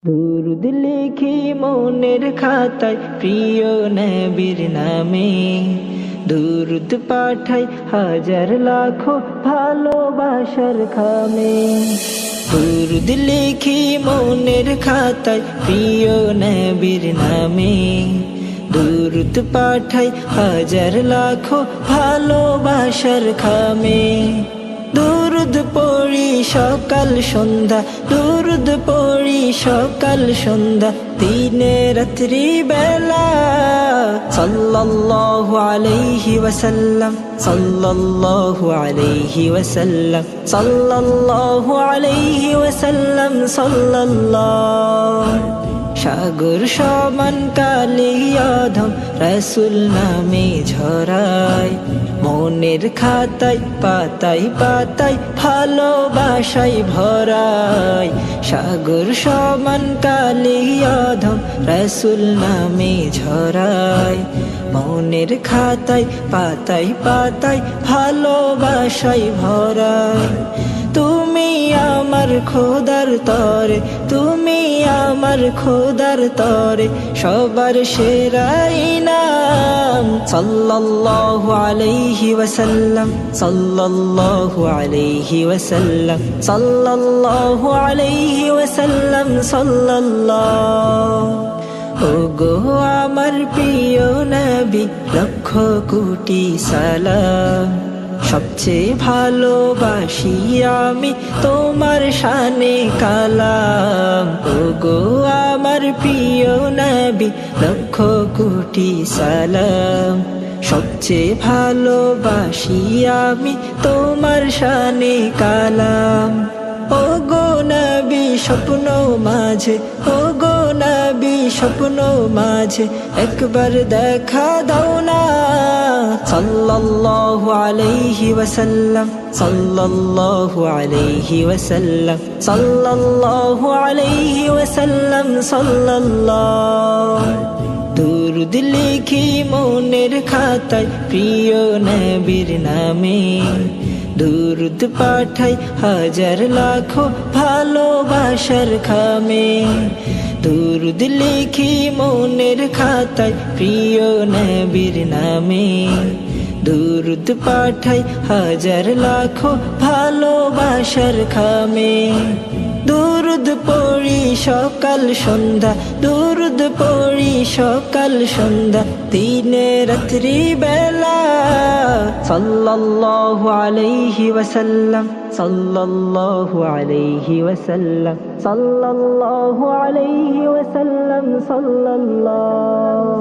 দুরুদ লিখি মনের খাতায় প্রিয় নবীর নামে, দুরুদ পাঠাই হাজার লাখো ভালোবাসার খামে। দুরুদ লিখি মনের খাতায় প্রিয় নবীর নামে, দুরুদ পাঠাই হাজার লাখো ভালোবাসার খামে। দুরুদ পড়ি সকাল সন্ধ্যা, দুরুদ পড়ি সকাল সন্ধ্যা, দিনে রাত্রি বেলা। সাল্লাল্লাহু আলাইহি ওয়াসাল্লাম, সাল্লাল্লাহু আলাইহি ওয়াসাল্লাম, সাল্লাল্লাহু আলাইহি ওয়াসাল্লাম, সাল্লাল্লাহু। সাগর সমান কালিয়াধম রাসূল নামে ঝরায়, মনের খাতায় পাতায় পাতায় ভালোবাসায় ভরায়। সাগর সমান কালিয়াধম রাসূল নামে ঝরায়, মনের খাতায় পাতায় পাতায় ভালোবাসায় ভরায়। তুমি আমার খোদার তরে, তুমি আমার খোদার তরে সবার সেরা ইনাম। সাল্লাল্লাহু আলাইহি ওয়াসাল্লাম, সাল্লাল্লাহু আলাইহি ওয়াসাল্লাম, সাল্লাল্লাহু আলাইহি ওয়াসাল্লাম, সাল্লাল্লাহু। ওগো আমার প্রিয় নবী, লক্ষ কোটি সালাম। সবচেয়ে ভালোবাসি আমি তোমার শানে কালাম। ওগো আমার প্রিয় নবী, লক্ষ কোটি সালাম। সবচেয়ে ভালোবাসি আমি তোমার শানে কালাম। ওগো নবী স্বপ্ন মাঝে, ওগো নবী স্বপ্ন মাঝে একবার দেখা দাও না। সাল্লাল্লাহু আলাইহি ওয়াসাল্লাম, সাল্লাল্লাহু আলাইহি ওয়াসাল্লাম, সাল্লাল্লাহু আলাইহি ওয়াসাল্লাম, সাল্লাল্লাহু। দুরুদ লিখি মনের খাতায় প্রিয় নবীর নামে, দুরুদ পাঠাই হাজার লাখো ভালোবাসার খামে। দুরুদ লিখি মনের খাতায় প্রিয় নবীর নামে, দুরুদ পাঠাই হাজার লাখো ভালোবাসার খামে। দুরুদ পড়ি সকাল সন্ধ্যা, দুরুদ পড়ি সকাল সন্ধ্যা, দিনে রাত্রি বেলা। সাল্লাল্লাহু আলাইহি ওয়াসাল্লাম, সাল্লাল্লাহু আলাইহি ওয়াসাল্লাম, সাল্লাল্লাহু আলাইহি ওয়াসাল্লাম, সাল্লাল্লাহু।